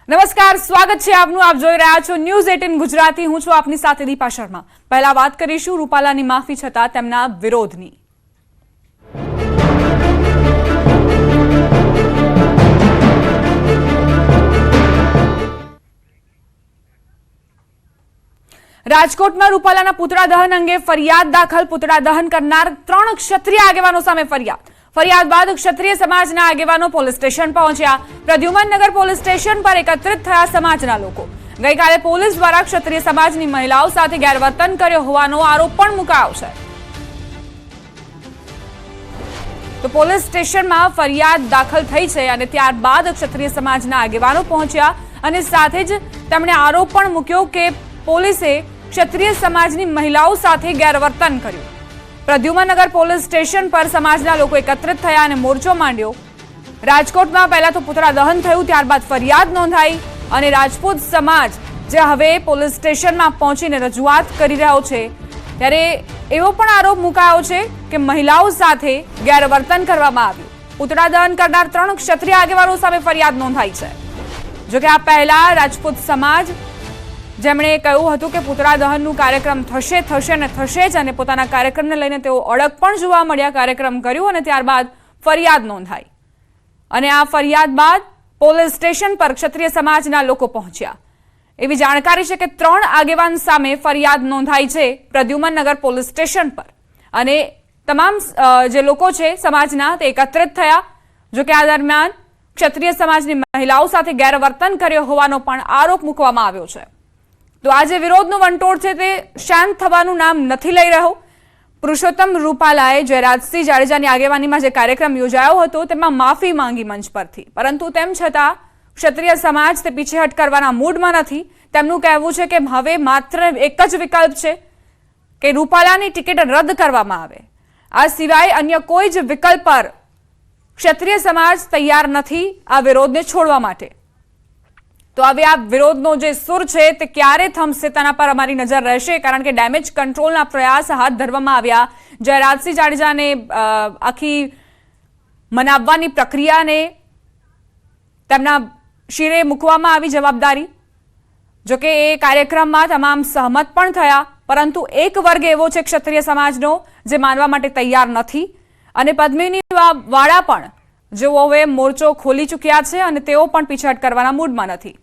નમસ્કાર, સ્વાગત છે આપનું. આપ જોઈ રહ્યા છો ન્યૂઝ 18 ગુજરાતી. હું છું આપની સાથે દીપા શર્મા. પહેલા વાત કરીશું રૂપાલાની માફી છતાં તેમના વિરોધની. રાજકોટમાં રૂપાલાના પુતળા દહન અંગે ફરિયાદ દાખલ. પુતળા દહન કરનાર 3 ક્ષત્રિય આગેવાનો સામે ફરિયાદ બાદ ક્ષત્રિય સમાજના આગેવાનો પોલીસ સ્ટેશન પહોંચ્યા. પ્રદ્યુમનનગર પોલીસ સ્ટેશન પર એકત્રિત થયા સમાજના લોકો. ગઈકાલે પોલીસ દ્વારા ક્ષત્રિય સમાજની મહિલાઓ સાથે ગેરવર્તન કર્યો હોવાનો આરોપ પણ મુકાયો છે. તો પોલીસ સ્ટેશનમાં ફરિયાદ દાખલ થઈ છે અને ત્યારબાદ ક્ષત્રિય સમાજના આગેવાનો પહોંચ્યા અને સાથે જ તેમણે આરોપ પણ મૂક્યો કે પોલીસે ક્ષત્રિય સમાજની મહિલાઓ સાથે ગેરવર્તન કર્યું. પ્રદ્યુમનનગર પોલીસ સ્ટેશન પર સમાજના લોકો એકત્રિત થયા અને મોરચો માંડ્યો. રાજકોટમાં પહેલા તો પુતળા દહન થયું, ત્યારબાદ ફરિયાદ નોંધાઈ અને રાજપૂત સમાજ જે હવે પોલીસ સ્ટેશનમાં પહોંચીને રજૂઆત કરી રહ્યો છે, ત્યારે એવો પણ આરોપ મુકાયો છે કે મહિલાઓ સાથે ગેરવર્તન કરવામાં આવ્યું. પુતળા દહન કરનાર 3 ક્ષત્રિય આગેવાનો સામે ફરિયાદ નોંધાઈ છે. જોકે આ પહેલા રાજપૂત સમાજ જેમણે કહ્યું હતું કે પુતળા દહનનું કાર્યક્રમ થશે ને થશે જ, અને પોતાના કાર્યક્રમને લઈને તેઓ અડગ પણ જોવા મળ્યા. કાર્યક્રમ કર્યું અને ત્યારબાદ ફરિયાદ નોંધાઈ અને આ ફરિયાદ બાદ પોલીસ સ્ટેશન પર ક્ષત્રિય સમાજના લોકો પહોંચ્યા. એવી જાણકારી છે કે 3 આગેવાન સામે ફરિયાદ નોંધાઈ છે પ્રદ્યુમનનગર પોલીસ સ્ટેશન પર અને તમામ જે લોકો છે સમાજના તે એકત્રિત થયા. જો કે આ દરમિયાન ક્ષત્રિય સમાજની મહિલાઓ સાથે ગેરવર્તન કર્યો હોવાનો પણ આરોપ મૂકવામાં આવ્યો છે. તો આ જે વિરોધનો વંટોળ છે તે શાંત થવાનું નામ નથી લઈ રહ્યો. પુરુષોત્તમ રૂપાલાએ જયરાજસિંહ જાડેજાની આગેવાનીમાં જે કાર્યક્રમ યોજાયો હતો તેમાં માફી માંગી મંચ પરથી, પરંતુ તેમ છતાં ક્ષત્રિય સમાજ તે પીછેહટ કરવાના મૂડમાં નથી. તેમનું કહેવું છે કે હવે માત્ર એક જ વિકલ્પ છે કે રૂપાલાની ટિકિટ રદ કરવામાં આવે. આ સિવાય અન્ય કોઈ જ વિકલ્પ પર ક્ષત્રિય સમાજ તૈયાર નથી આ વિરોધને છોડવા માટે. તો હવે આ વિરોધનો જે સુર છે તે ક્યારે થમશે તેના પર અમારી નજર રહેશે, કારણ કે ડેમેજ કંટ્રોલના પ્રયાસ હાથ ધરવામાં આવ્યા. જયરાજસિંહ જાડેજાને આખી મનાવવાની પ્રક્રિયાને તેમના શિરે મૂકવામાં આવી જવાબદારી. જોકે એ કાર્યક્રમમાં તમામ સહમત પણ થયા, પરંતુ એક વર્ગ એવો છે ક્ષત્રિય સમાજનો જે માનવા માટે તૈયાર નથી. અને પદ્મિની વાળા પણ જેઓ હવે મોરચો ખોલી ચૂક્યા છે અને તેઓ પણ પીછેહટ કરવાના મૂડમાં નથી.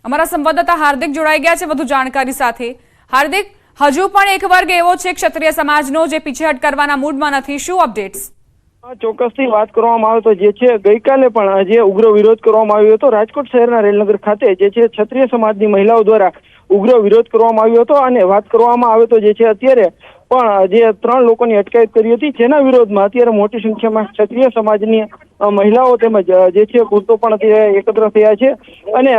અમારા સંવાદદાતા હાર્દિક જોડાઈ ગયા છે વધુ જાણકારી સાથે. હાર્દિક, હજુ પણ એક વર્ગ એવો છે ક્ષત્રિય સમાજનો જે પીછેહટ કરવાના મૂડમાં નથી. શું અપડેટ્સ? ચોક્કસથી વાત કરવામાં આવે તો જે છે ગઈકાલે પણ જે ઉગ્ર વિરોધ કરવામાં આવ્યો હતો રાજકોટ શહેરના રેલનગર ખાતે, જે છે ક્ષત્રિય સમાજની મહિલાઓ દ્વારા ઉગ્ર વિરોધ કરવામાં આવ્યો હતો. અને વાત કરવામાં આવે તો જે છે અત્યારે પણ જે 3 લોકોની અટકાયત કરી હતી, જેના વિરોધમાં અત્યારે મોટી સંખ્યામાં ક્ષત્રિય સમાજની મહિલાઓ તેમજ જે છે પુરુષો પણ અત્યારે એકત્ર થયા છે અને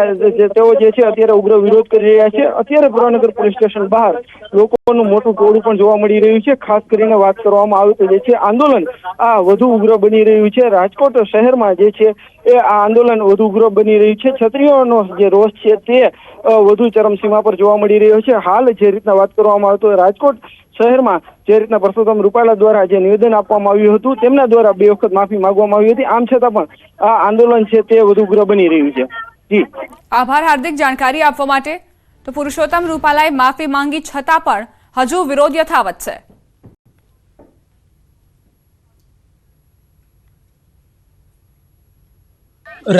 તેઓ જે છે અત્યારે ઉગ્ર વિરોધ કરી રહ્યા છે. અત્યારે પ્રદ્યુમનનગર પોલીસ સ્ટેશન બહાર લોકોનું મોટું ટોળું પણ જોવા મળી રહ્યું છે. ખાસ કરીને વાત કરવામાં આવે તો જે છે આંદોલન આ વધુ ઉગ્ર બની રહ્યું છે. રાજકોટ શહેરમાં જે છે એ આ આંદોલન વધુ ઉગ્ર બની રહ્યું છે. ક્ષત્રિયોનો જે રોષ છે તે વધુ ચરમસીમા પર જોવા મળી રહ્યો છે. હાલ જે રીતના વાત કરવામાં આવે તો રાજકોટ શહેરમાં જે રીતના પુરુષોત્તમ રૂપાલા દ્વારા જે નિવેદન આપવામાં આવ્યું હતું, તેમના દ્વારા 2 વખત માફી માંગવામાં આવી હતી. આમ છતાં પણ આ આંદોલન છે તે વધુ ઉગ્ર બની રહ્યું છે. જી આભાર હાર્દિક જાણકારી આપવા માટે. તો પુરુષોત્તમ રૂપાલાએ માફી માંગી છતાં પણ હજુ વિરોધ યથાવત છે.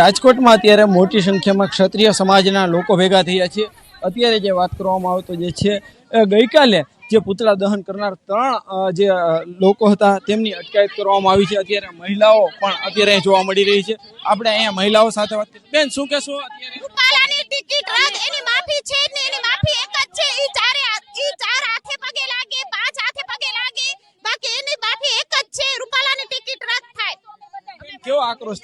રાજકોટમાં અત્યારે મોટી સંખ્યામાં ક્ષત્રિય સમાજના લોકો ભેગા થયા છે. અત્યારે જે વાત કરવામાં આવે તો જે છે ગઈકાલે જે પુતળા દહન કરનાર 3 જે લોકો હતા તેમની અટકાયત કરવામાં આવી છે. અત્યારે મહિલાઓ પણ અત્યારે જોવા મળી રહી છે. આપણે અહીંયા મહિલાઓ સાથે વાત કરીએ. બેન, શું કહેશો? રૂપાલાની ટિકિટ રદ, એની માફી છે ને એની માફી એક જ છે. ઈ ચાર હાથે પગે લાગે, 5 હાથે પગે લાગે, બાકી એની માફી એક જ છે. રૂપાલાની ટિકિટ રદ થાય. કેવો આક્રોશ?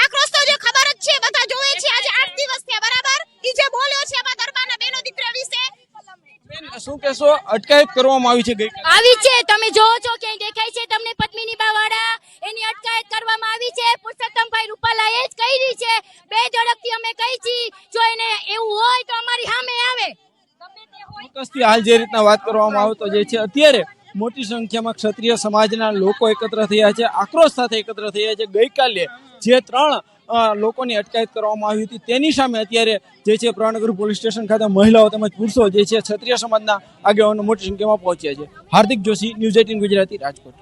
આક્રોશ તો જે ખબર જ છે, બધા જોવે છે. આજે 8 દિવસ થયા બરાબર. ઈ જે બોલ્યો છે એમાં દરબારના બેનો દીકરા વિશે. શું કહેશો? અટકાયત કરવામાં આવી છે ગઈકાલે. આવી છે, તમે જોવો છો ક્યાંય દેખાય છે તમને? પદ્મિની બાવાળા એની અટકાયત કરવામાં આવી છે. પુરુષોત્તમભાઈ રૂપાલાએ જ કરી છે. 2 ઝડપથી અમે કહી છી, જો એને એવું હોય તો અમારી સામે આવે. ચોક્કસથી હાલ જે રીતના વાત કરવામાં આવે તો જે છે અત્યારે મોટી સંખ્યામાં ક્ષત્રિય સમાજના લોકો એકત્ર થયા છે, આક્રોશ સાથે એકત્ર થયા છે. ગઈકાલે જે 3 લોકોની અટકાયત કરવામાં આવી હતી તેની સામે અત્યારે જે છે પ્રણગર પોલીસ સ્ટેશન ખાતે મહિલાઓ તેમજ પુરુષો જે છે ક્ષત્રિય સમાજના આગેવાનો મોટી સંખ્યામાં પહોંચ્યા છે. હાર્દિક જોશી, ન્યૂઝ 18 ગુજરાતી, રાજકોટ.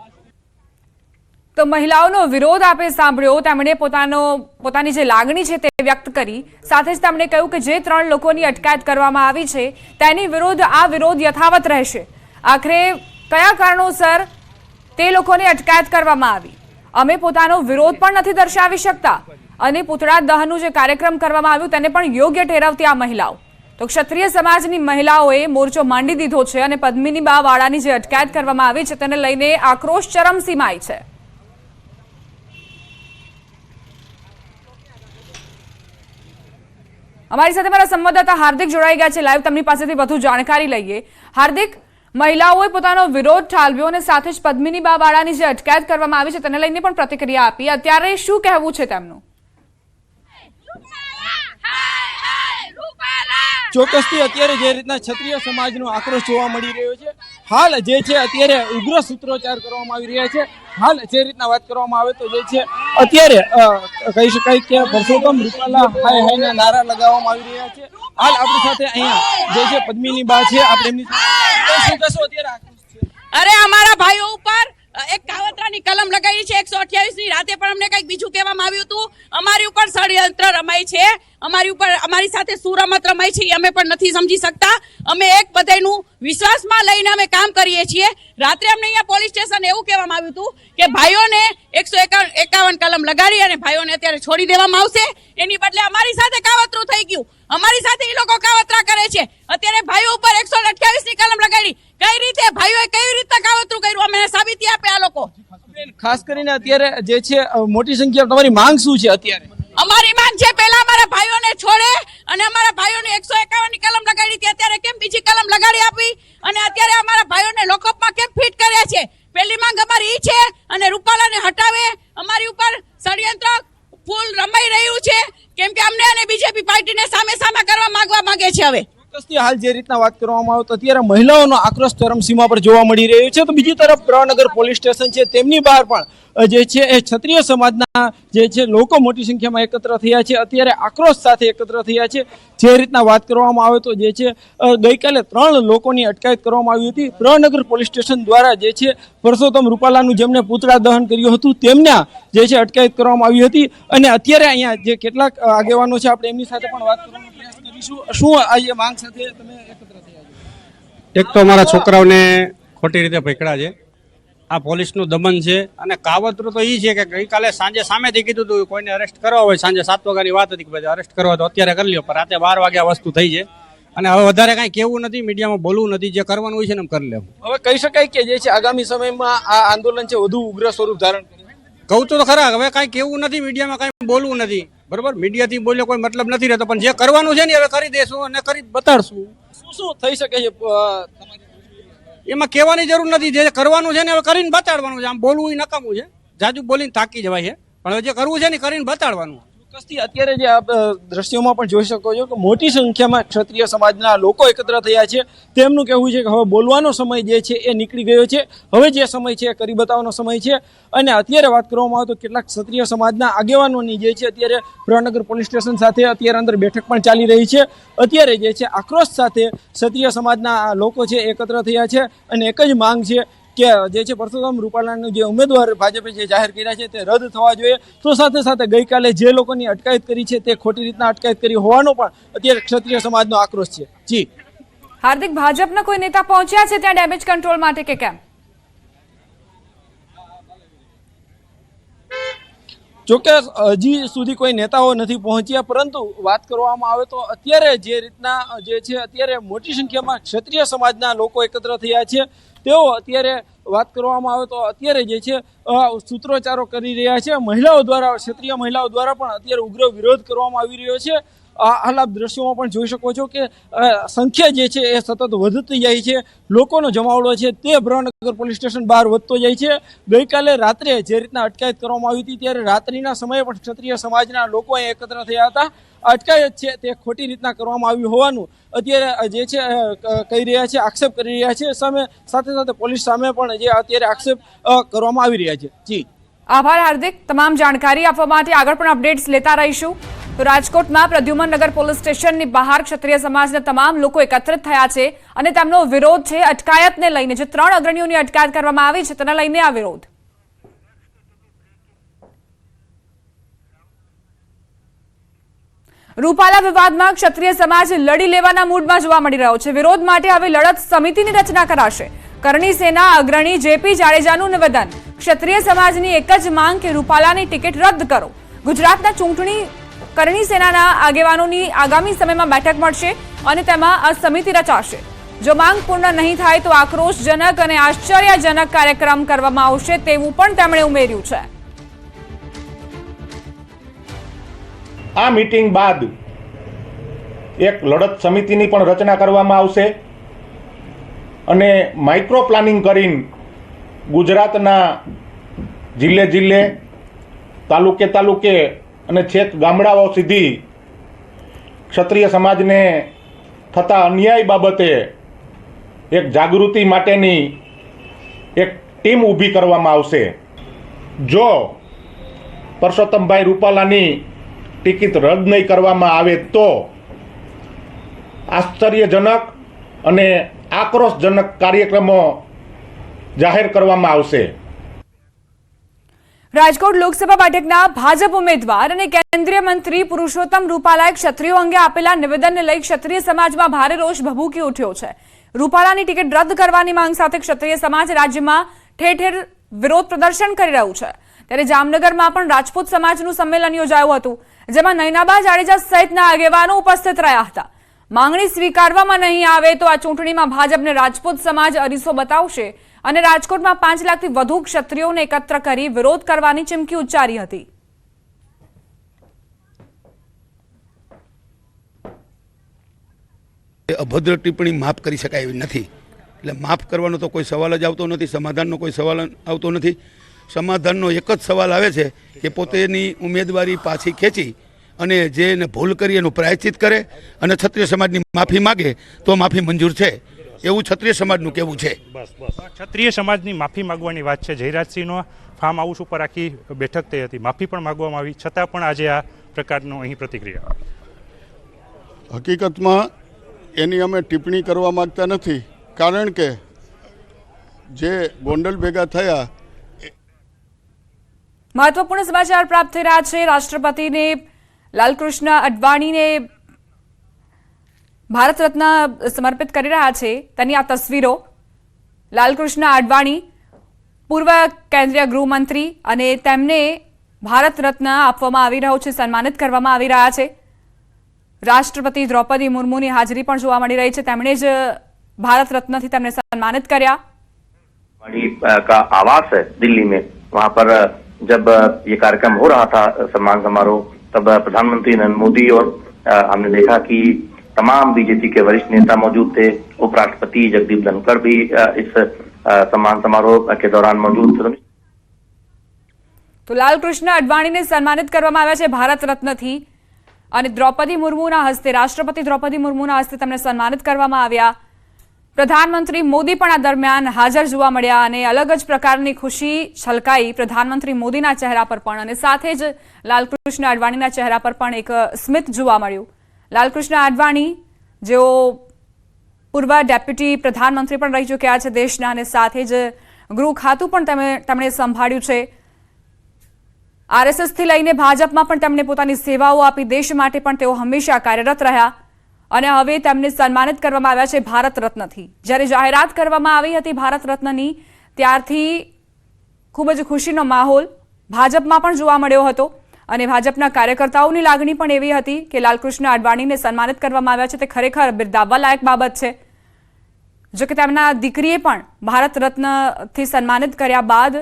તો મહિલાઓનો વિરોધ આપે સાંભળ્યો. તેમણે પોતાની જે લાગણી છે તે વ્યક્ત કરી. સાથે જ તેમણે કહ્યું કે જે 3 લોકોની અટકાયત કરવામાં આવી છે તેની વિરુદ્ધ આ વિરોધ યથાવત રહેશે. આખરે કયા કારણોસર તે લોકોની અટકાયત કરવામાં આવી, અમે પોતાનો વિરોધ પણ નથી દર્શાવી શકતા અને પૂતળા દહનનું જે કાર્યક્રમ કરવામાં આવ્યું તેને પણ યોગ્ય ઠેરવતી આ મહિલાઓ. તો ક્ષત્રિય સમાજની મહિલાઓએ મોરચો માંડી દીધો છે અને પદ્મિની બા વાળાની જે અટકાયત કરવામાં આવી છે તેને લઈને આક્રોશ ચરમસીમાએ છે. અમારી સાથે મારા સંવાદદાતા હાર્દિક જોડાઈ ગયા છે લાઈવ. તેમની પાસેથી વધુ જાણકારી લઈએ. હાર્દિક, મહિલાઓએ પોતાનો વિરોધ ઠાલવ્યો અને સાથે જ પદ્મિની બા વાળાની જે અટકાયત કરવામાં આવી છે તેને લઈને પણ પ્રતિક્રિયા આપી. અત્યારે શું કહેવું છે તેમનું? ચોક્કસથી અત્યારે જે રીતના ક્ષત્રિય સમાજનો આક્રોશ જોવા મળી રહ્યો છે, હાલ જે છે અત્યારે ઉગ્ર સૂત્રોચ્ચાર કરવામાં આવી રહ્યા છે. હાલ જે રીતના વાત કરવામાં આવે તો જે છે અત્યારે કહી શકાય કે પરસોત્તમ રૂપાલા હાય હાયના નારા લગાવવામાં આવી રહ્યા છે. હાલ આપણી સાથે અહીંયા જે છે પદ્મિની બા છે, આપણે એમની શું કહેશો અત્યારે આક્રોશ છે? અરે અમારા ભાઈઓ ઉપર એક કાવતરાની કલમ લગાવી છે 128 ની. રાતે પણ અમને કઈક બીજું કહેવામાં આવ્યું હતું. અમારી ઉપર ષડયંત્ર રમાય છે, અમારી સાથે શું રમત રમાય છે એ અમે પણ નથી સમજી શકતા. અમે એક બધાનું વિશ્વાસમાં લઈને અમે કામ કરીએ છીએ. રાત્રે અમને અહીંયા પોલીસ સ્ટેશન એવું કહેવામાં આવ્યું હતું કે ભાઈઓને 151 કલમ લગાડી અને ભાઈઓને અત્યારે છોડી દેવામાં આવશે. એની બદલે અમારી સાથે કાવતરું થઈ ગયું. અમારી સાથે એ લોકો કાવતરા કરે છે. અત્યારે ભાઈઓ ઉપર 128 ની કલમ લગાડી. કઈ રીતે ભાઈઓએ કેવી રીતે કાવતરું કર્યું અમને સાબિતી આપે આ લોકો. ખાસ કરીને અત્યારે જે છે મોટી સંખ્યા તમારી માંગ શું છે અત્યારે? અમારી માંગ છે પહેલા અમારા ભાઈઓને છોડે અને અમારા ભાઈઓને 151 ની કલમ લગાડી હતી. અત્યારે કેમ બીજી કલમ લગાડી આપી અને અત્યારે અમારા ભાઈઓને લોકઅપમાં કેમ ફિટ કર્યા છે? પહેલી માંગ અમારી ઈ છે અને રૂપાલાને હટાવે. અમારી ઉપર ષડયંત્ર ફૂલ રમાઈ રહ્યું છે કેમ કે અમને અને બીજેપી પાર્ટીને સામે કરવા માંગે છે. હવે હાલ જે રીતના વાત કરવામાં આવે તો અત્યારે મહિલાઓનો આક્રોશ ચરમસીમા પર જોવા મળી રહ્યો છે. તો બીજી તરફ પ્રણગર પોલીસ સ્ટેશન છે તેમની બહાર પણ જે છે એ ક્ષત્રિય સમાજના જે છે લોકો મોટી સંખ્યામાં એકત્ર થયા છે. અત્યારે આક્રોશ સાથે એકત્ર થયા છે. જે રીતના વાત કરવામાં આવે તો જે છે ગઈકાલે 3 લોકોની અટકાયત કરવામાં આવી હતી. પ્રણગર પોલીસ સ્ટેશન દ્વારા જે છે પરસોત્તમ રૂપાલાનું જેમને પૂતળા દહન કર્યું હતું તેમના જે છે અટકાયત કરવામાં આવી હતી. અને અત્યારે અહીંયા જે કેટલાક આગેવાનો છે આપણે એમની સાથે પણ વાત કરવાનો પ્રયાસ કરીશું. શું આ માંગ સાથે તમે એકત્ર થયા છો? એક તો અમારા છોકરાઓને ખોટી રીતે પકડ્યા છે. આ પોલીસનું દમન છે અને કાવતરું તો એ છે કે ગઈકાલે સાંજે સામેથી કીધું હતું કોઈને અરેસ્ટ કરવા હોય સાંજે 7 વાગ્યાની વાત હતી કે અરેસ્ટ કરવા તો અત્યારે કરી લ્યો, પણ રાતે 12 વાગ્યા વસ્તુ થઈ છે અને હવે વધારે કાંઈ કહેવું નથી, મીડિયામાં બોલવું નથી. જે કરવાનું હોય છે ને એમ કરી લેવું. હવે કહી શકાય કે જે છે આગામી સમયમાં આ આંદોલન છે વધુ ઉગ્ર સ્વરૂપ ધારણ કરે. કહું તો ખરા, હવે કાંઈ કહેવું નથી, મીડિયામાં કાંઈ બોલવું નથી. બરોબર, મીડિયાથી બોલ્યો કોઈ મતલબ નથી રહેતો, પણ જે કરવાનું છે ને હવે કરી દેશું અને કરી બતાડશું. શું થઈ શકે છે? એમાં કહેવાની જરૂર નથી. જે કરવાનું છે ને હવે કરીને બતાડવાનું છે. આમ બોલવું એ નકામું છે, જાજુ બોલીને થાકી જવાય છે, પણ હવે જે કરવું છે ને કરીને બતાડવાનું. ચોક્કસથી અત્યારે જે આપ દ્રશ્યોમાં પણ જોઈ શકો છો કે મોટી સંખ્યામાં ક્ષત્રિય સમાજના લોકો એકત્ર થયા છે. તેમનું કહેવું છે કે હવે બોલવાનો સમય જે છે એ નીકળી ગયો છે, હવે જે સમય છે એ કરી બતાવવાનો સમય છે. અને અત્યારે વાત કરવામાં આવે તો કેટલાક ક્ષત્રિય સમાજના આગેવાનોની જે છે અત્યારે પ્રણગર પોલીસ સ્ટેશન સાથે અત્યારે અંદર બેઠક પણ ચાલી રહી છે. અત્યારે જે છે આક્રોશ સાથે ક્ષત્રિય સમાજના લોકો છે એકત્ર થયા છે અને એક જ માંગ છે કે જે છે પરસોત્તમ રૂપાલાનું જે ઉમેદવાર ભાજપે જે જાહેર કર્યા છે તે રદ થવા જોઈએ. તો સાથે સાથે ગઈકાલે જે લોકોની અટકાયત કરી છે તે ખોટી રીતના અટકાયત કરી હોવાનો પણ અત્યારે ક્ષત્રિય સમાજનો આક્રોશ છે. જી હાર્દિક, ભાજપના કોઈ નેતા પહોંચ્યા છે ત્યાં ડેમેજ કંટ્રોલ માટે કે કેમ? ચોક્કસ હજી સુધી કોઈ નેતાઓ નથી પહોંચ્યા, પરંતુ વાત કરવામાં આવે તો અત્યારે જે રીતના જે છે અત્યારે મોટી સંખ્યામાં ક્ષત્રિય સમાજના લોકો એકત્ર થયા છે. તેઓ અત્યારે વાત કરવામાં આવે તો અત્યારે જે છે સૂત્રોચ્ચારો કરી રહ્યા છે. મહિલાઓ દ્વારા, ક્ષત્રિય મહિલાઓ દ્વારા પણ અત્યારે ઉગ્ર વિરોધ કરવામાં આવી રહ્યો છે. હાલ આપ દ્રશ્યોમાં પણ જોઈ શકો છો કે સંખ્યા જે છે એ સતત વધતી જાય છે. લોકોનો જમાવડો છે તે પ્રણગર પોલીસ સ્ટેશન બહાર વધતો જાય છે. ગઈકાલે રાત્રે જે રીતના અટકાયત કરવામાં આવી હતી ત્યારે રાત્રિના સમયે પણ ક્ષત્રિય સમાજના લોકો અહીં એકત્ર થયા હતા. અટકાયત છે તે ખોટી રીતના કરવામાં આવ્યું હોવાનું અત્યારે જે છે કહી રહ્યા છે, આક્ષેપ કરી રહ્યા છે. સાથે સાથે પોલીસ સામે પણ જે અત્યારે આક્ષેપ કરવામાં આવી રહ્યા છે. જી આભાર હાર્દિક, તમામ જાણકારી આપવા માટે. આગળ પણ અપડેટ્સ લેતા રહીશું. તો રાજકોટમાં પ્રદ્યુમન નગર પોલીસ સ્ટેશનની બહાર ક્ષત્રિય સમાજના તમામ લોકો એકત્રિત થયા છે અને તેમનો વિરોધ છે અટકાયતને લઈને. જે 3 અગ્રણીઓની અટકાયત કરવામાં આવી છે તેને લઈને આ વિરોધ. રૂપાલા વિવાદમાં ક્ષત્રિય સમાજ લડી લેવાના મૂડમાં જોવા મળી રહ્યો છે. વિરોધ માટે હવે લડત સમિતિની રચના કરાશે. કરણી સેના અગ્રણી જેપી જાડેજાનું નિવેદન. ક્ષત્રિય સમાજની એક જ માંગ કે રૂપાલાની ટિકિટ રદ કરો. ગુજરાતના ચૂંટણી કરણી સેનાના આગેવાનોની આગામી સમયમાં બેઠક મળશે અને તેમાં આ સમિતિ રચાશે. જો માંગ પૂર્ણ નહીં થાય તો આક્રોશજનક અને આશ્ચર્યજનક કાર્યક્રમ કરવામાં આવશે તેવું પણ તેમણે ઉમેર્યું છે. આ મીટિંગ બાદ એક લડત સમિતિની પણ રચના કરવામાં આવશે અને માઇક્રો પ્લાનિંગ કરીને ગુજરાતના જિલ્લે જિલ્લે, તાલુકે તાલુકે અને છેક ગામડાઓ સુધી ક્ષત્રિય સમાજને થતા અન્યાય બાબતે એક જાગૃતિ માટેની એક ટીમ ઊભી કરવામાં આવશે. જો પરસોત્તમભાઈ રૂપાલાની ટિકિટ રદ નહીં કરવામાં આવે તો આશ્ચર્યજનક અને આક્રોશજનક કાર્યક્રમો જાહેર કરવામાં આવશે. રાજકોટ લોકસભા બેઠકના ભાજપ ઉમેદવાર અને કેન્દ્રીય મંત્રી પુરુષોત્તમ રૂપાલાએ ક્ષત્રિયો અંગે આપેલા નિવેદનને લઈ ક્ષત્રિય સમાજમાં ભારે રોષ ભભૂકી ઉઠ્યો છે. રૂપાલાની ટિકિટ રદ કરવાની માંગ સાથે ક્ષત્રિય સમાજ રાજ્યમાં ઠેર ઠેર વિરોધ પ્રદર્શન કરી રહ્યું છે. ત્યારે જામનગરમાં પણ રાજપૂત સમાજનું સંમેલન યોજાયું હતું, જેમાં નયનાબા જાડેજા સહિતના આગેવાનો ઉપસ્થિત રહ્યા હતા. માંગણી સ્વીકારવામાં નહીં આવે તો આ ચૂંટણીમાં ભાજપને રાજપૂત સમાજ અરીસો બતાવશે અને રાજકોટમાં 5 લાખથી વધુ ક્ષત્રિયોને એકત્ર કરી વિરોધ કરવાની ચીમકી ઉચ્ચારી હતી. અભદ્ર ટિપ્પણી માફ કરી શકાય એવી નથી. એટલે માફ કરવાનો તો કોઈ સવાલ જ આવતો નથી, સમાધાનનો કોઈ સવાલ આવતો નથી. સમાધાનનો એક જ સવાલ આવે છે કે પોતેની ઉમેદવારી પાછી ખેંચી અને જે એને ભૂલ કરી એનું પ્રાયશ્ચિત કરે અને ક્ષત્રિય સમાજની માફી માગે તો માફી મંજૂર છે, એવું ક્ષત્રિય સમાજનું કહેવું છે. ક્ષત્રિય સમાજની માફી માગવાની વાત છે. જયરાજસિંહનો ફાર્મ હાઉસ ઉપર આખી બેઠક થઈ હતી, માફી પણ માગવામાં આવી, છતાં પણ આજે આ પ્રકારનો અહીં પ્રતિક્રિયા. હકીકતમાં એની અમે ટિપ્પણી કરવા માગતા નથી, કારણ કે જે ગોંડલ ભેગા થયા. મહત્વપૂર્ણ સમાચાર પ્રાપ્ત થઈ રહ્યા છે. રાષ્ટ્રપતિને લાલકૃષ્ણ અડવાણીને ભારત રત્ન સમર્પિત કરી રહ્યા છે તેની આ તસવીરો. લાલકૃષ્ણ અડવાણી પૂર્વ કેન્દ્રીય ગૃહમંત્રી અને તેમને ભારત રત્ન આપવામાં આવી રહ્યો છે, સન્માનિત કરવામાં આવી રહ્યા છે. રાષ્ટ્રપતિ દ્રૌપદી મુર્મુની હાજરી પણ જોવા મળી રહી છે. તેમણે જ भारत रत्न थी तेमने सम्मानित કર્યા। का आवास है दिल्ली में, वहां पर जब ये कार्यक्रम हो रहा था सम्मान समारोह, तब प्रधानमंत्री नरेंद्र मोदी और हमने देखा कि तमाम बीजेपी के वरिष्ठ नेता मौजूद थे। उपराष्ट्रपति जगदीप धनखड़ भी इस सम्मान समारोह के दौरान मौजूद थे। तो लालकृष्ण अडवाणीने सन्मानित કરવામાં આવ્યા છે ભારત રત્નથી અને દ્રૌપદી મુર્મુના હસ્તે, રાષ્ટ્રપતિ દ્રૌપદી મુર્મુના હસ્તે તેમને સન્માનિત કરવામાં આવ્યા। પ્રધાનમંત્રી મોદી પણ આ દરમિયાન હાજર જોવા મળ્યા અને અલગ જ પ્રકારની ખુશી છલકાઈ પ્રધાનમંત્રી મોદીના ચહેરા પર પણ, અને સાથે જ લાલકૃષ્ણ અડવાણીના ચહેરા પર પણ એક સ્મિત જોવા મળ્યું। લાલકૃષ્ણ અડવાણી જેઓ પૂર્વ ડેપ્યુટી પ્રધાનમંત્રી પણ રહી ચૂક્યા છે દેશના, અને સાથે જ ગૃહ ખાતું પણ તેમણે સંભાળ્યું છે। આરએસએસ થી લઈને ભાજપમાં પણ તેમણે પોતાની સેવાઓ આપી, દેશ માટે પણ તેઓ હંમેશા કાર્યરત રહ્યા અને હવે તેમને સન્માનિત કરવામાં આવ્યા છે ભારત રત્નથી। જ્યારે જાહેરાત કરવામાં આવી હતી ભારત રત્નની, ત્યારથી ખૂબ જ ખુશીનો માહોલ ભાજપમાં પણ જોવા મળ્યો હતો અને ભાજપના કાર્યકર્તાઓની લાગણી પણ એવી હતી કે લાલકૃષ્ણ અડવાણીને સન્માનિત કરવામાં આવ્યા છે તે ખરેખર બિરદાવવા લાયક બાબત છે। જો કે તેમના દીકરીએ પણ ભારત રત્નથી સન્માનિત કર્યા બાદ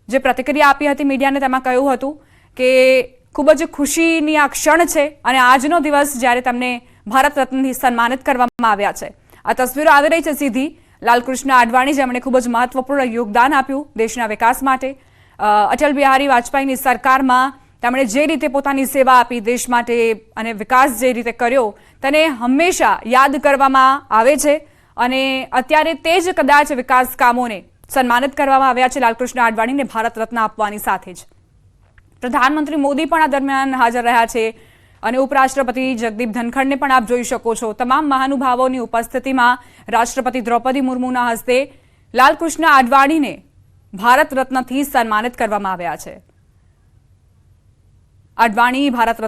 જે પ્રતિક્રિયા આપી હતી મીડિયાને, તેમાં કહ્યું હતું કે ખૂબ જ ખુશીની આ ક્ષણ છે અને આજનો દિવસ જ્યારે તેમને ભારત રત્નથી સન્માનિત કરવામાં આવ્યા છે। આ તસવીરો આવી રહી છે સીધી લાલકૃષ્ણ અડવાણી, જેમણે ખૂબ જ મહત્વપૂર્ણ યોગદાન આપ્યું દેશના વિકાસ માટે। અટલ બિહારી વાજપેયીની સરકારમાં તેમણે જે રીતે પોતાની સેવા આપી દેશ માટે અને વિકાસ જે રીતે કર્યો તેને હંમેશા યાદ કરવામાં આવે છે અને અત્યારે તે જ કદાચ વિકાસ કામોને સન્માનિત કરવામાં આવ્યા છે લાલકૃષ્ણ આડવાણીને ભારત રત્ન આપવાની સાથે જ પ્રધાનમંત્રી મોદી પણ આ દરમિયાન હાજર રહ્યા છે અને ઉપરાષ્ટ્રપતિ જગદીપ ધનખડને પણ આપ જોઈ શકો છો. તમામ મહાનુભાવોની ઉપસ્થિતિમાં રાષ્ટ્રપતિ દ્રૌપદી મુર્મુના હસ્તે લાલકૃષ્ણ આડવાણીને ભારત રત્નથી સન્માનિત કરવામાં આવ્યા છે. આડવાણી ભારત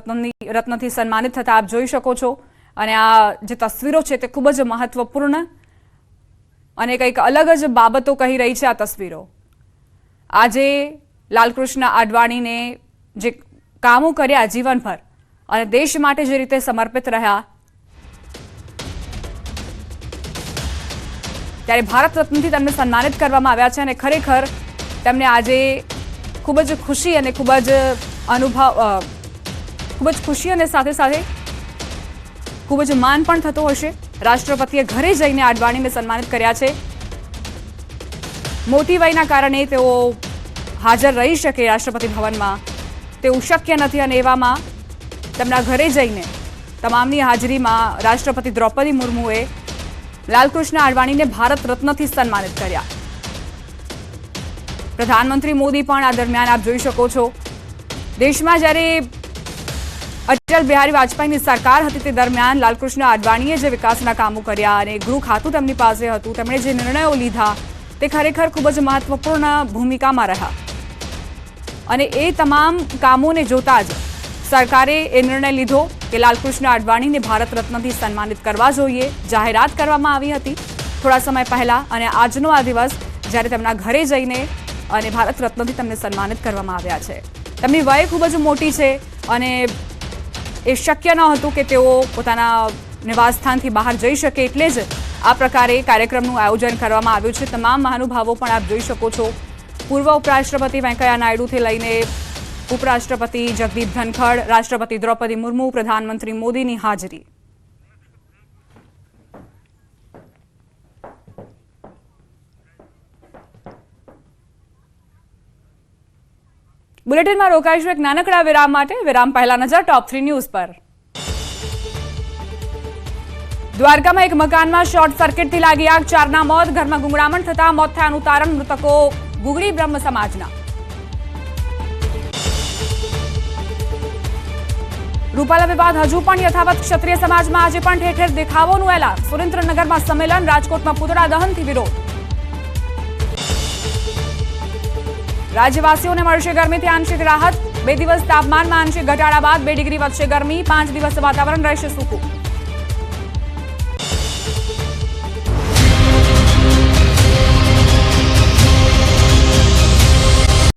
રત્નથી સન્માનિત થતા આપ જોઈ શકો છો અને આ જે તસવીરો છે તે ખૂબ જ મહત્વપૂર્ણ અને કંઈક અલગ જ બાબતો કહી રહી છે આ તસવીરો. આજે લાલકૃષ્ણ આડવાણીને જે કામો કર્યા જીવનભર અને દેશ માટે જે રીતે સમર્પિત રહ્યા ત્યારે ભારત રત્નથી તેમને સન્માનિત કરવામાં આવ્યા છે અને ખરેખર તેમને આજે ખૂબ જ ખુશી અને ખૂબ જ ખુશી અને સાથે સાથે ખૂબ જ માન પણ થતો હશે. રાષ્ટ્રપતિએ ઘરે જઈને આડવાણીને સન્માનિત કર્યા છે. મોટી વયના કારણે તેઓ હાજર રહી શકે રાષ્ટ્રપતિ ભવનમાં તેવું શક્ય નથી અને એવામાં તેમના ઘરે જઈને તમામની હાજરીમાં રાષ્ટ્રપતિ દ્રૌપદી મુર્મુએ લાલકૃષ્ણ આડવાણીને ભારત રત્નથી સન્માનિત કર્યા. પ્રધાનમંત્રી મોદી પણ આ દરમિયાન આપ જોઈ શકો છો દેશમાં જ્યારે અટલ બિહારી વાજપેયીની સરકાર હતી તે દરમિયાન લાલકૃષ્ણ આડવાણીએ જે વિકાસના કામો કર્યા અને ગૃહ ખાતું તેમની પાસે હતું તેમણે જે નિર્ણયો લીધા તે ખરેખર ખૂબ જ મહત્વપૂર્ણ ભૂમિકામાં રહ્યા અને એ તમામ કામોને જોતા જ સરકારે એ નિર્ણય લીધો કે લાલકૃષ્ણ આડવાણીને ભારત રત્નથી સન્માનિત કરવા જોઈએ. જાહેરાત કરવામાં આવી હતી થોડા સમય પહેલા અને આજનો આ દિવસ જ્યારે તેમના ઘરે જઈને અને ભારત રત્નથી તેમને સન્માનિત કરવામાં આવ્યા છે. તેમની વય ખૂબ જ મોટી છે અને એ શક્ય ન હતું કે તેઓ પોતાના નિવાસસ્થાનથી બહાર જઈ શકે એટલે જ આ પ્રકારે કાર્યક્રમનું આયોજન કરવામાં આવ્યું છે. તમામ મહાનુભાવો પણ આપ જોઈ શકો છો. પૂર્વ ઉપરાષ્ટ્રપતિ વેંકૈયા નાયડુથી લઈને ઉપરાષ્ટ્રપતિ જગદીપ ધનખડ, રાષ્ટ્રપતિ દ્રૌપદી મુર્મુ, પ્રધાનમંત્રી મોદીની હાજરી. બુલેટિનમાં રોકાઈશું એક નાનકડા વિરામ માટે. વિરામ પહેલા નજર ટોપ 3 ન્યૂઝ પર. દ્વારકામાં એક મકાનમાં શોર્ટ સર્કિટથી લાગી આગ, 4ના મોત. ઘરમાં ગુંગળામણ થતા મોત થયાનું તારણ. મૃતકો ગુગળી બ્રહ્મ સમાજના. રૂપાલા વિવાદ હજુ પણ યથાવત. ક્ષત્રિય સમાજમાં આજે પણ ઠેર ઠેર દેખાવોનું એલાન. સુરેન્દ્રનગરમાં સંમેલન, રાજકોટમાં પૂતળા દહનથી વિરોધ. રાજ્યવાસીઓને મળશે ગરમીથી આંશિક રાહત. 2 દિવસ તાપમાનમાં આંશિક ઘટાડા બાદ 2 ડિગ્રી વધશે ગરમી. 5 દિવસ વાતાવરણ રહેશે સૂકું.